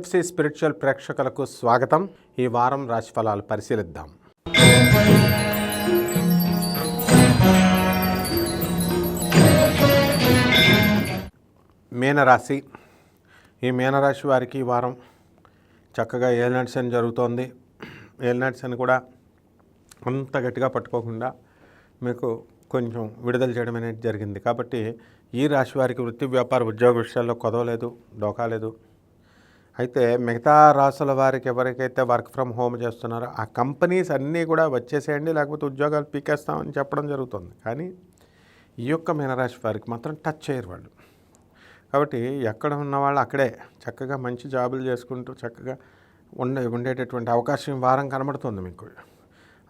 NFC spiritual ప్రేక్షకులకు స్వాగతం. ఈ వారం రాశిఫలాలు పరిశీలిద్దాం. మీనరాశి. ఈ మీనరాశి వారికి ఈ వారం చక్కగా ఏలినాటి శని జరుగుతోంది. ఏలినాటి శని కూడా అంత గట్టిగా పట్టుకోకుండా మీకు కొంచెం విడుదల చేయడం అనేది జరిగింది. కాబట్టి ఈ రాశి వారికి వృత్తి, వ్యాపార, ఉద్యోగ విషయాల్లో కొదవలేదు, డోకాలేదు. అయితే మిగతా రాసుల వారికి ఎవరికైతే వర్క్ ఫ్రమ్ హోమ్ చేస్తున్నారో ఆ కంపెనీస్ అన్నీ కూడా వచ్చేసేయండి, లేకపోతే ఉద్యోగాలు పీకేస్తామని చెప్పడం జరుగుతుంది. కానీ ఈ యొక్క మీనరాశి వారికి మాత్రం టచ్ చేయరు వాళ్ళు. కాబట్టి ఎక్కడ ఉన్న వాళ్ళు అక్కడే చక్కగా మంచి జాబులు చేసుకుంటూ చక్కగా ఉండేటటువంటి అవకాశం వారం కనబడుతుంది మీకు.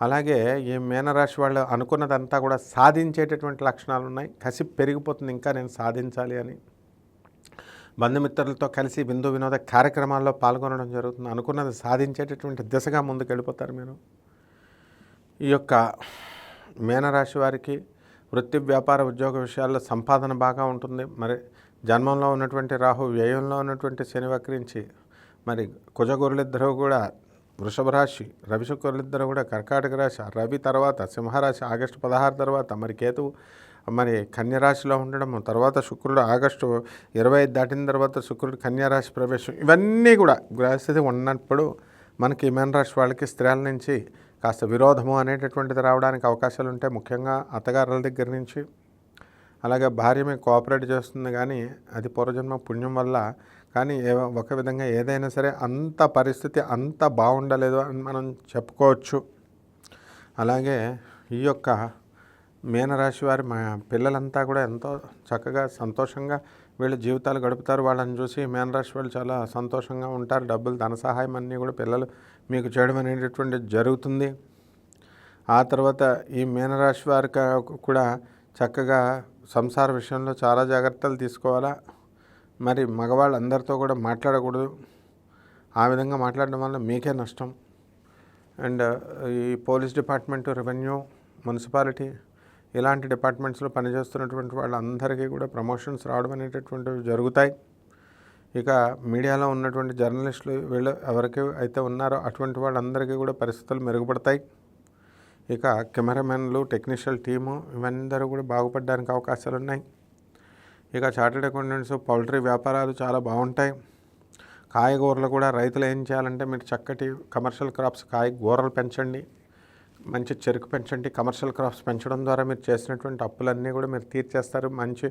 అలాగే ఈ మీనరాశి వాళ్ళు అనుకున్నదంతా కూడా సాధించేటటువంటి లక్షణాలు ఉన్నాయి. కసి పెరిగిపోతుంది, ఇంకా నేను సాధించాలి అని. బంధుమిత్రులతో కలిసి విందు వినోద కార్యక్రమాల్లో పాల్గొనడం జరుగుతుంది. అనుకున్నది సాధించేటటువంటి దిశగా ముందుకు వెళ్ళిపోతారు మీరు. ఈ యొక్క మీనరాశి వారికి వృత్తి, వ్యాపార, ఉద్యోగ విషయాల్లో సంపాదన బాగా ఉంటుంది. మరి జన్మంలో ఉన్నటువంటి రాహు, వ్యయంలో ఉన్నటువంటి శని వక్రించి మరి కుజగురులిద్దరూ కూడా వృషభ రాశి, రవి శుక్రులిద్దరూ కూడా కర్కాటక రాశి, రవి తర్వాత సింహరాశి ఆగస్టు 16 తర్వాత, మరి కేతువు మరి కన్యరాశిలో ఉండడం, తర్వాత శుక్రుడు ఆగస్టు 25 దాటిన తర్వాత శుక్రుడు కన్యారాశి ప్రవేశం, ఇవన్నీ కూడా గ్రహస్థితి ఉన్నప్పుడు మనకి మీనరాశి వాళ్ళకి స్త్రీల నుంచి కాస్త విరోధము అనేటటువంటిది రావడానికి అవకాశాలు ఉంటాయి. ముఖ్యంగా అత్తగారుల దగ్గర నుంచి. అలాగే భార్య మీకు కోఆపరేట్ చేస్తుంది, కానీ అది పూర్వజన్మ పుణ్యం వల్ల. కానీ ఒక విధంగా ఏదైనా సరే అంత పరిస్థితి అంత బాగుండలేదు అని మనం చెప్పుకోవచ్చు. అలాగే ఈ యొక్క మీనరాశి వారి మా పిల్లలంతా కూడా ఎంతో చక్కగా సంతోషంగా వీళ్ళ జీవితాలు గడుపుతారు. వాళ్ళని చూసి మీనరాశి వాళ్ళు చాలా సంతోషంగా ఉంటారు. డబ్బులు, ధన సహాయం అన్నీ కూడా పిల్లలు మీకు చేయడం అనేటటువంటిది జరుగుతుంది. ఆ తర్వాత ఈ మీనరాశి వారికి కూడా చక్కగా సంసార విషయంలో చాలా జాగ్రత్తలు తీసుకోవాలా. మరి మగవాళ్ళు అందరితో కూడా మాట్లాడకూడదు. ఆ విధంగా మాట్లాడడం వల్ల మీకే నష్టం. అండ్ ఈ పోలీస్ డిపార్ట్మెంటు, రెవెన్యూ, మున్సిపాలిటీ ఇలాంటి డిపార్ట్మెంట్స్లో పనిచేస్తున్నటువంటి వాళ్ళందరికీ కూడా ప్రమోషన్స్ రావడం అనేటటువంటివి జరుగుతాయి. ఇక మీడియాలో ఉన్నటువంటి జర్నలిస్టులు వీళ్ళు ఎవరికి అయితే ఉన్నారో అటువంటి వాళ్ళందరికీ కూడా పరిస్థితులు మెరుగుపడతాయి. ఇక కెమెరామెన్లు, టెక్నీషియల్ టీము ఇవందరూ కూడా బాగుపడడానికి అవకాశాలు ఉన్నాయి. ఇక చార్టెడ్ అకౌంటెంట్స్, పౌల్ట్రీ వ్యాపారాలు చాలా బాగుంటాయి. కాయగూరలు కూడా రైతులు ఏం చేయాలంటే మీరు చక్కటి కమర్షియల్ క్రాప్స్, కాయగూరలు పెంచండి, మంచి చెరుకు పెంచండి. కమర్షియల్ క్రాప్స్ పెంచడం ద్వారా మీరు చేసినటువంటి అప్పులన్నీ కూడా మీరు తీర్చేస్తారు. మంచి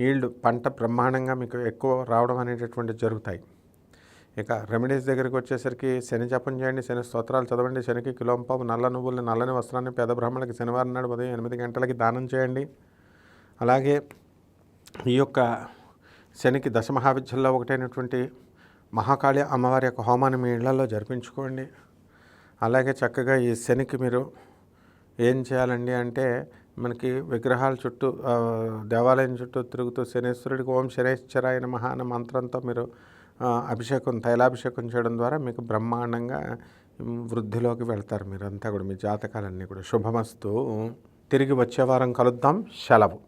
ఈల్డ్, పంట బ్రహ్మాండంగా మీకు ఎక్కువ రావడం అనేటటువంటి జరుగుతాయి. ఇక రెమెడీస్ దగ్గరికి వచ్చేసరికి శని జపం చేయండి, శని స్తోత్రాలు చదవండి, శనికి కిలోంపావు నల్ల నువ్వులు, నల్లని వస్త్రాన్ని పేద బ్రాహ్మణులకి శనివారం నాడు ఉదయం 8 గంటలకి దానం చేయండి. అలాగే ఈ యొక్క శనికి దశమహావిద్యల్లో ఒకటైనటువంటి మహాకాళి అమ్మవారి యొక్క హోమాన్ని మీ ఇళ్లలో జరిపించుకోండి. అలాగే చక్కగా ఈ శనికి మీరు ఏం చేయాలండి అంటే మనకి విగ్రహాల చుట్టూ, దేవాలయం చుట్టూ తిరుగుతూ శనేశ్వరుడికి ఓం శనేశ్వరాయ నమః అనే మంత్రంతో మీరు అభిషేకం, తైలాభిషేకం చేయడం ద్వారా మీకు బ్రహ్మాండంగా వృద్ధిలోకి వెళ్తారు. మీరంతా కూడా మీ జాతకాలన్నీ కూడా శుభమస్తు. తిరిగి వచ్చే వారం కలుద్దాం. సెలవు.